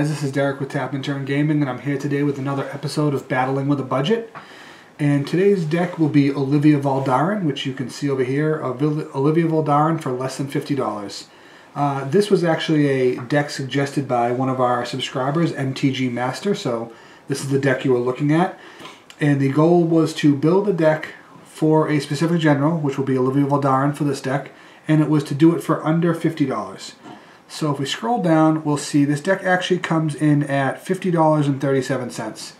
guys, this is Derek with Tap and Turn Gaming, and I'm here today with another episode of Battling with a Budget. And today's deck will be Olivia Voldaren, which you can see over here, Olivia Voldaren for less than $50. This was actually a deck suggested by one of our subscribers, MTG Master, so this is the deck you were looking at. And the goal was to build a deck for a specific general, which will be Olivia Voldaren for this deck, and it was to do it for under $50. So if we scroll down, we'll see this deck actually comes in at $50.37.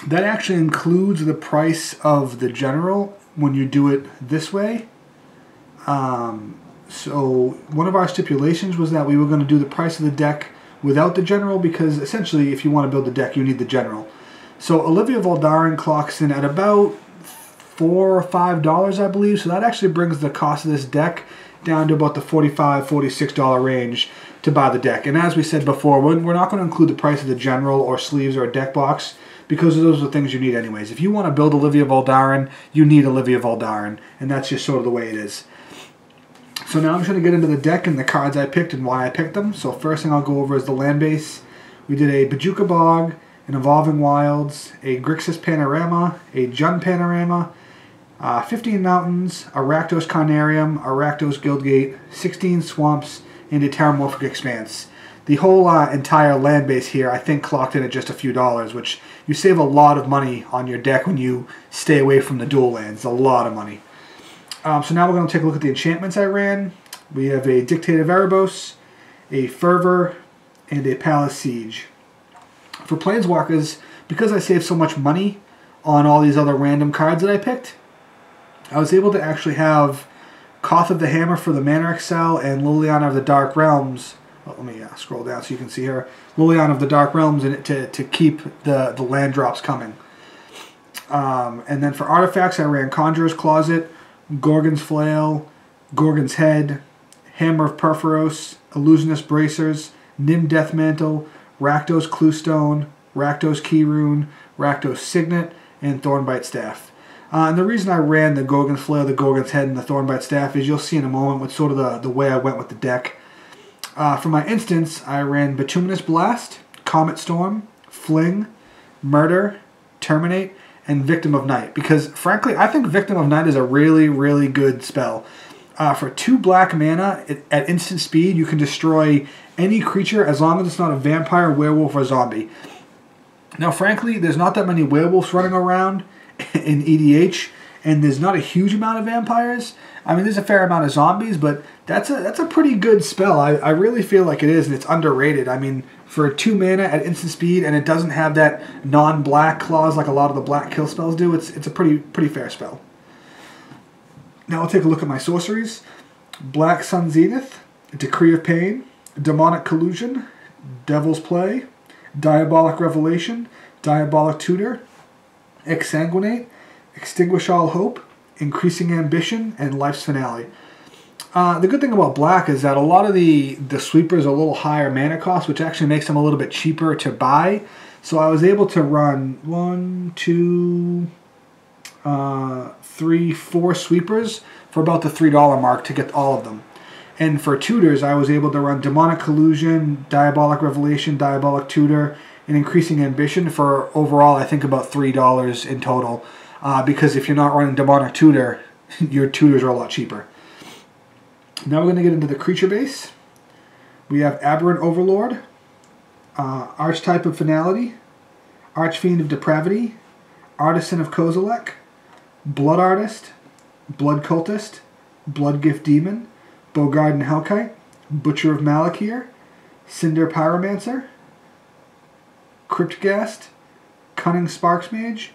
That actually includes the price of the general when you do it this way. So one of our stipulations was that we were going to do the price of the deck without the general, because essentially if you want to build the deck, you need the general. So Olivia Voldaren clocks in at about $4 or $5, I believe. So that actually brings the cost of this deck down to about the $45, $46 range to buy the deck. And as we said before, we're not going to include the price of the general or sleeves or a deck box, because those are the things you need anyways. If you want to build Olivia Voldaren, you need Olivia Voldaren, and that's just sort of the way it is. So now I'm just going to get into the deck and the cards I picked and why I picked them. So first thing I'll go over is the land base. We did a Bajuka Bog, an Evolving Wilds, a Grixis Panorama, a Jund Panorama, 15 Mountains, a Rakdos Carnarium, a Rakdos Guildgate, 16 Swamps, and a Terramorphic Expanse. The whole entire land base here, I think, clocked in at just a few dollars, which you save a lot of money on your deck when you stay away from the dual lands. A lot of money. So now we're going to take a look at the enchantments I ran. We have a Dictate of Erebos, a Fervor, and a Palace Siege. For Planeswalkers, because I saved so much money on all these other random cards that I picked, I was able to actually have Koth of the Hammer for the Mana Excel and Liliana of the Dark Realms. Well, let me scroll down so you can see here. Liliana of the Dark Realms in it to keep the land drops coming. And then for artifacts, I ran Conjurer's Closet, Gorgon's Flail, Gorgon's Head, Hammer of Perforos, Illusionist Bracers, Nim Deathmantle, Rakdos Cluestone, Rakdos Keyrune, Rakdos Signet, and Thornbite Staff. And the reason I ran the Gorgon's Flail, the Gorgon's Head, and the Thornbite Staff is you'll see in a moment with sort of the way I went with the deck. For my instance, I ran Bituminous Blast, Comet Storm, Fling, Murder, Terminate, and Victim of Night. Because, frankly, I think Victim of Night is a really, really good spell. For 2 black mana, at instant speed, you can destroy any creature as long as it's not a vampire, werewolf, or zombie. Now, frankly, there's not that many werewolves running around in EDH, and there's not a huge amount of vampires. I mean, there's a fair amount of zombies, but that's a pretty good spell. I really feel like it is, and it's underrated. I mean, for 2 mana at instant speed, and it doesn't have that non-black clause like a lot of the black kill spells do, it's a pretty fair spell. Now I'll take a look at my sorceries. Black Sun Zenith, Decree of Pain, Demonic Collusion, Devil's Play, Diabolic Revelation, Diabolic Tutor, Exsanguinate, Extinguish All Hope, Increasing Ambition, and Life's Finale. The good thing about black is that a lot of the sweepers are a little higher mana cost, which actually makes them a little bit cheaper to buy. So I was able to run 1, 2, 3, 4 sweepers for about the $3 mark to get all of them. And for tutors, I was able to run Demonic Collusion, Diabolic Revelation, Diabolic Tutor, and Increasing Ambition for overall, I think, about $3 in total. Because if you're not running Demonic Tutor, your tutors are a lot cheaper. Now we're going to get into the creature base. We have Aberrant Overlord, Archetype of Finality, Archfiend of Depravity, Artisan of Kozilek, Blood Artist, Blood Cultist, Blood Gift Demon, Bogarden Hellkite, Butcher of Malakir, Cinder Pyromancer, Cryptghast, Cunning Sparksmage,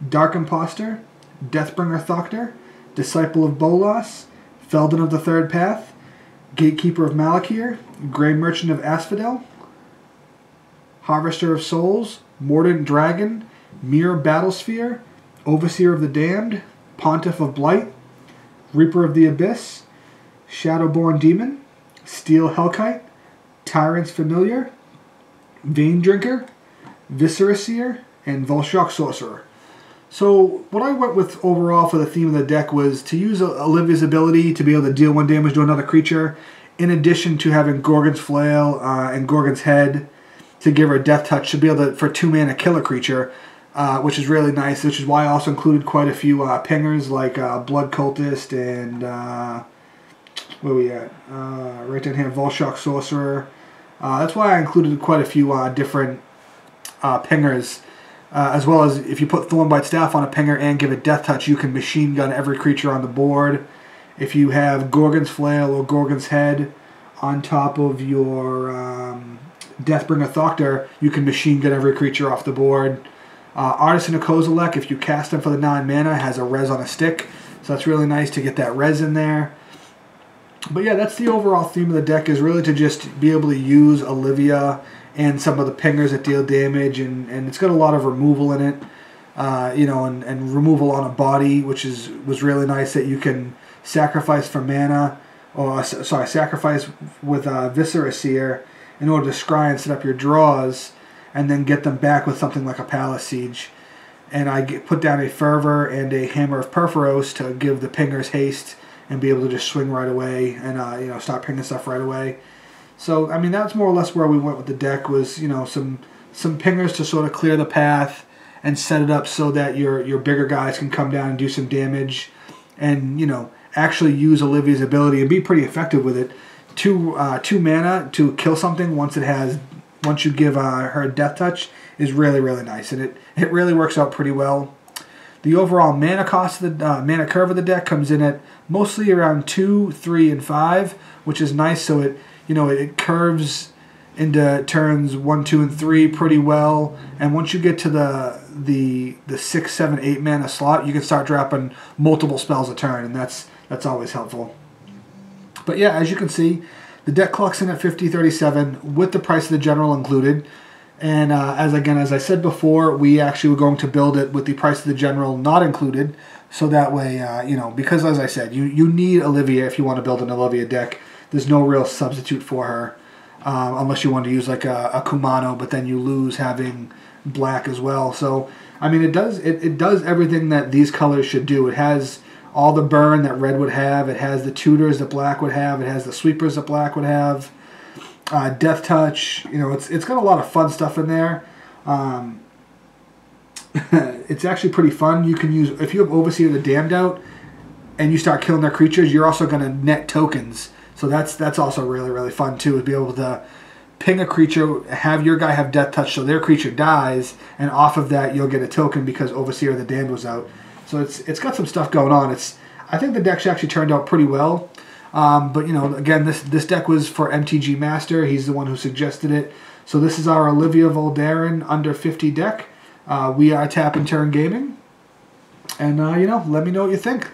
Dark Imposter, Deathbringer Thoctor, Disciple of Bolas, Felden of the Third Path, Gatekeeper of Malakir, Grey Merchant of Asphodel, Harvester of Souls, Mordant Dragon, Mirror Battlesphere, Overseer of the Damned, Pontiff of Blight, Reaper of the Abyss, Shadowborn Demon, Steel Hellkite, Tyrant's Familiar, Vein Drinker, Viscera Seer, and Volshock Sorcerer. So what I went with overall for the theme of the deck was to use Olivia's ability to be able to deal 1 damage to another creature, in addition to having Gorgon's Flail and Gorgon's Head to give her Death Touch to be able to, for 2 mana, kill a creature, which is really nice, which is why I also included quite a few pingers like Blood Cultist and, where we at? Right down here, Volshock Sorcerer. That's why I included quite a few different pingers, as well as if you put Thornbite Staff on a pinger and give it Death Touch, you can machine gun every creature on the board. If you have Gorgon's Flail or Gorgon's Head on top of your Deathbringer Thoctor, you can machine gun every creature off the board. Artisan of Kozilek, if you cast him for the 9 mana, has a res on a stick, so that's really nice to get that res in there. But yeah, that's the overall theme of the deck, is really to just be able to use Olivia and some of the pingers that deal damage, and it's got a lot of removal in it, you know, and removal on a body, which was really nice, that you can sacrifice for mana, or sorry, sacrifice with Viscera Seer in order to scry and set up your draws, and then get them back with something like a Palace Siege. And I put down a Fervor and a Hammer of Perforos to give the pingers haste and be able to just swing right away and you know, start pinging stuff right away. So I mean, that's more or less where we went with the deck, was, you know, some pingers to sort of clear the path and set it up so that your bigger guys can come down and do some damage, and, you know, actually use Olivia's ability and be pretty effective with it. 2 mana to kill something once you give her Death Touch is really, really nice, and it really works out pretty well. The overall mana cost of the mana curve of the deck comes in at mostly around 2, 3, and 5, which is nice. So it, you know, it curves into turns 1, 2, and 3 pretty well. And once you get to the 6, 7, 8 mana slot, you can start dropping multiple spells a turn, and that's always helpful. But yeah, as you can see, the deck clocks in at 50.37 with the price of the general included. And as I said before, we actually were going to build it with the price of the general not included, so that way, you know, because as I said, you need Olivia if you want to build an Olivia deck. There's no real substitute for her, unless you want to use like a Kumano, but then you lose having black as well. So I mean, it does everything that these colors should do. It has all the burn that red would have. It has the tutors that black would have. It has the sweepers that black would have. Death Touch, you know, it's got a lot of fun stuff in there. It's actually pretty fun. You can use, if you have Overseer the Damned out and you start killing their creatures, you're also going to net tokens. So that's also really, really fun too, to be able to ping a creature, have your guy have Death Touch so their creature dies, and off of that you'll get a token because Overseer the Damned was out. So it's got some stuff going on. I think the deck's actually turned out pretty well. But, you know, again, this deck was for MTG Master. He's the one who suggested it. So this is our Olivia Voldaren under 50 deck. We are Tap and Turn Gaming. And, you know, let me know what you think.